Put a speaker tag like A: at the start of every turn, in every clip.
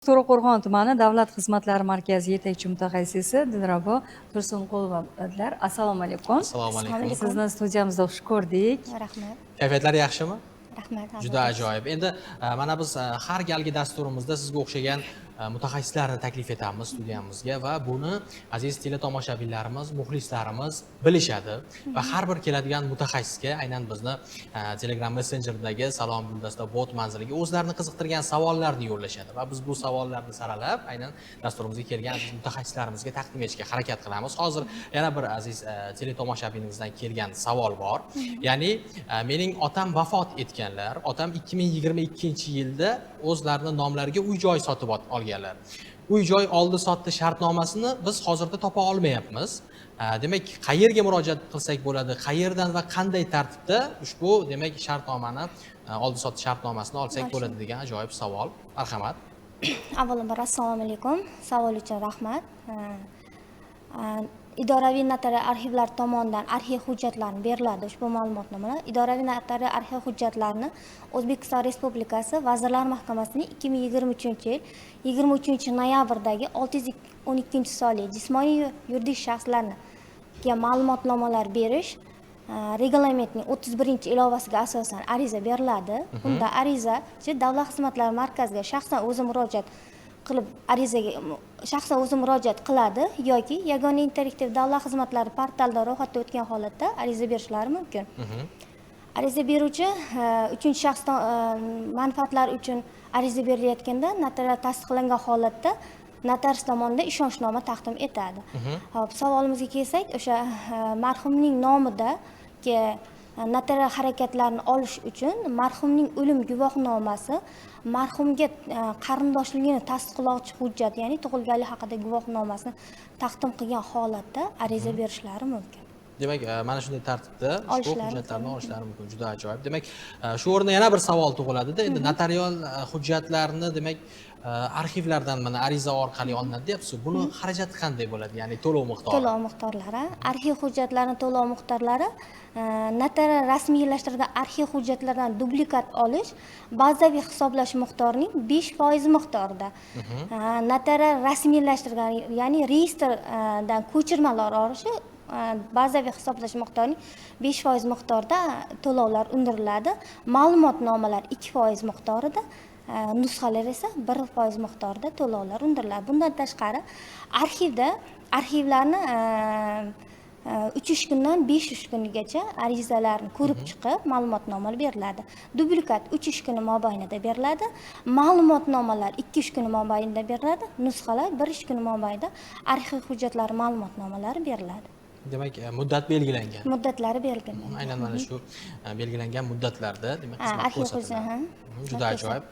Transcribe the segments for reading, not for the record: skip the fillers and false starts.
A: To'raqo'rg'on tumani Davlat xizmatlari markazi yetakchi mutaxassisi Dilrabo Tursunqulovalar. Assalomu alaykum.
B: Assalomu alaykum.
A: Sizni studiyamizda xush ko'rdik.
C: Rahmat.
B: Kayfiyatlar yaxshimi?
C: Rahmat.
B: Juda ajoyib. Endi mana biz har galgi dasturimizda sizga o'xshagan mutaxassislarni taklif etamiz studiyamizga va buni aziz teletomoshabinlarimiz, muxlislarimiz bilishadi va har bir keladigan mutaxassisga aynan bizni Telegram Messenger'dagi Salom Guldasta bot manziliga o'zlarini qiziqtirgan savollarni yo'llashadi va biz bu savollarni saralab aynan dasturimizga kelgan aziz mutaxassislarimizga taqdim etishga harakat qilamiz. Hozir yana bir aziz teletomoshabinimizdan kelgan savol bor. Ya'ni mening otam vafot etganlar, otam 2022-yilda o'zlarining nomlariga uy-joy sotib olganlar. Uy-joy oldi-sotdi shartnomasini biz hozirda topa olmayapmiz. Demak, qayerga murojaat qilsak bo'ladi, qayerdan va qanday tartibda ushbu demak shartnomani oldi-sotdi shartnomasini olsak bo'ladi degan ajoyib savol. Marhamat.
C: Avvalambor assalomu alaykum. Savol uchun rahmat. Idoraviy notarial arxivlar tomonidan arxiv hujjatlarini beriladi ushbu ma'lumotnomalar. Idoraviy notarial arxiv hujjatlarini O'zbekiston Respublikasi Vazirlar Mahkamasining 2023-yil 23-noyabrdagi 612-sonli jismoniy yuridik shaxslarga ma'lumotnomalar berish reglamentining 31-ilovasiga asosan ariza beriladi. Bunda arizachi Davlat xizmatlari markaziga shaxsan o'zi murojaat qilib arizaga shaxsan o'zi murojaat qiladi yoki yagona interaktiv davlat xizmatlari portalida ro'yxatdan o'tgan holatda ariza berishlari mumkin. Ariza beruvchi uchinchi shaxs manfaatlari uchun ariza berilayotganda notarial tasdiqlangan holatda notarius tomonidan ishonchnoma taqdim etadi. Hop, savolimizga kelsak, o'sha marhumning nomida notarial harakatlarni olish uchun marhumning o'lim guvohnomasi, marhumga qarindoshligini tasdiqlovchi hujjat, ya'ni tug'ilganlik haqida guvohnomasini taqdim qilgan holatda ariza berishlari mumkin.
B: Demak, mana shunday tartibda ushbu hujjatlarni olishlari mumkin. Juda ajoyib. Demak, shu o'rinda yana bir savol tug'iladi-da. Endi notarial hujjatlarni demak arxivlardan mana ariza orqali olinadi deyapsiz. Buni xarajati qanday bo'ladi? Ya'ni to'lov miqdori.
C: To'lov miqdorlari, arxiv hujjatlarining to'lov miqdorlari notarial rasmiylashtirilgan arxiv hujjatlaridan dublikat olish bazaviy hisoblash miqdorining 5% miqdorida. Notarial rasmiylashtirilgan, ya'ni reyestrdan ko'chirmalar olishi bazaviy hisoblash miqdorining 5% miqdorida to'lovlar undiriladi. Ma'lumotnomalar 2% miqdorida, nusxalar esa 1% miqdorida to'lovlar undiriladi. Bundan tashqari, arxivlarni 3 kundan 5 kungacha arizalarni ko'rib chiqib ma'lumotnomalar beriladi. Dublikat 3 kun mobaynida beriladi. Ma'lumotnomalar 2 kun mobaynida beriladi. Nusxalar 1 kun mobaynida arxiv hujjatlari ma'lumotnomalari beriladi.
B: Demak, muddat belgilangan.
C: Muddatlari belgilangan.
B: Aynan mana shu belgilangan muddatlarda demak xizmat ko'rsatiladi. Juda ajoyib.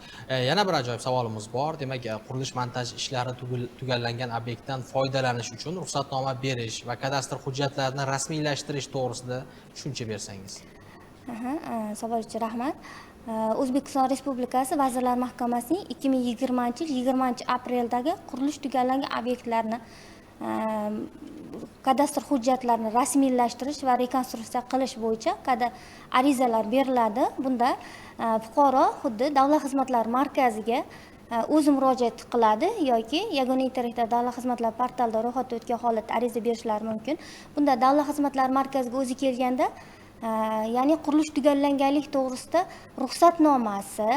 B: Yana bir ajoyib savolimiz bor. Demak, qurilish montaj ishlari tugallangan obyektdan foydalanish uchun ruxsatnoma berish va kadastr hujjatlarini rasmiylashtirish to'g'risida tushuncha bersangiz.
C: Savol uchun rahmat. O'zbekiston Respublikasi Vazirlar Mahkamasining 2020-yil 20-apreldagi qurilish tugallangan obyektlarni kadastr hujjatlarini rasmiylashtirish va rekonstruksiya qilish bo'yicha arizalar beriladi. Bunda fuqaro xuddi Davlat xizmatlari markaziga o'zi murojaat qiladi yoki yagona interaktiv davlat xizmatlari portalida ro'yxatdan o'tgan holatda ariza berishlari mumkin. Bunda Davlat xizmatlari markaziga o'zi kelganda, ya'ni qurilish tugallanganlik to'g'risida ruxsatnomasi,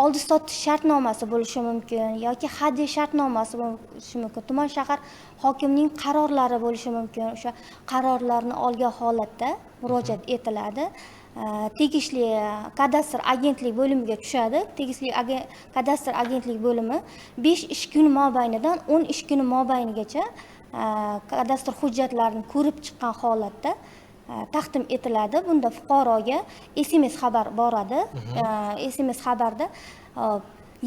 C: oldi-sotdi shartnomasi bo'lishi mumkin yoki hadya shartnomasi bo'lishi mumkin. Tuman shahar hokimining qarorlari bo'lishi mumkin. O'sha qarorlarni olgan holatda murojaat etiladi. Tegishli kadastr agentlik bo'limiga tushadi. Tegishli kadastr agentlik bo'limi 5 ish kuni mobaynidan 10 ish kuni mobaynigacha kadastr hujjatlarini ko'rib chiqqan holatda taqdim etiladi. Bunda fuqaroga SMS xabar boradi. SMS xabarda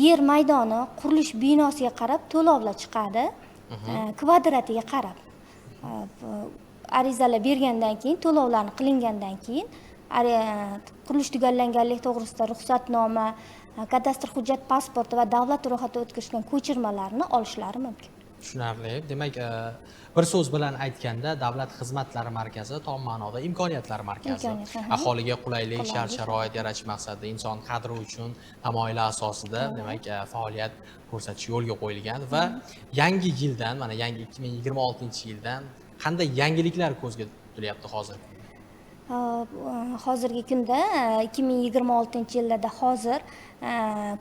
C: yer maydoni qurilish binosiga qarab to'lovlar chiqadi. Kvadratiga qarab. Arizalar bergandan keyin, to'lovlarni qilingandan keyin qurilish tugallanganlik to'g'risida ruxsatnoma, kadastr hujjat pasporti va davlat ro'yxatdan o'tkazilgan ko'chirmalarni olishlari mumkin.
B: Tushunarli. Demak, bir so'z bilan aytganda Davlat xizmatlari markazi tom ma'noda imkoniyatlar markazi. Aholiga qulaylik, shart-sharoit yaratish maqsadida inson qadri uchun tamoyili asosida demak faoliyat ko'rsatish yo'lga qo'yilgan va yangi yildan, mana yangi 2026-yildan qanday yangiliklar ko'zga tutilyapti hozir?
C: Hozirgi kunda 2026-yilda hozir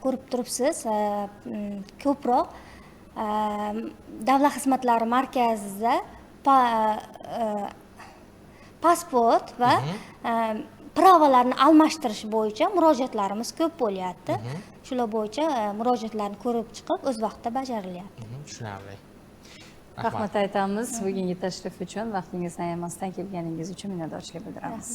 C: ko'rib turibsiz, ko'proq Davlat xizmatlari markazida pasport va pravalarni almashtirish bo'yicha murojaatlarimiz ko'p bo'lyapti. Shular bo'yicha murojaatlarni ko'rib chiqib, o'z vaqtida bajarilyapti.
B: Tushunarli.
A: Rahmat aytamiz bugungi tashrif uchun, vaqtingizni ayamasdan kelganingiz uchun minnatdorchilik bildiramiz.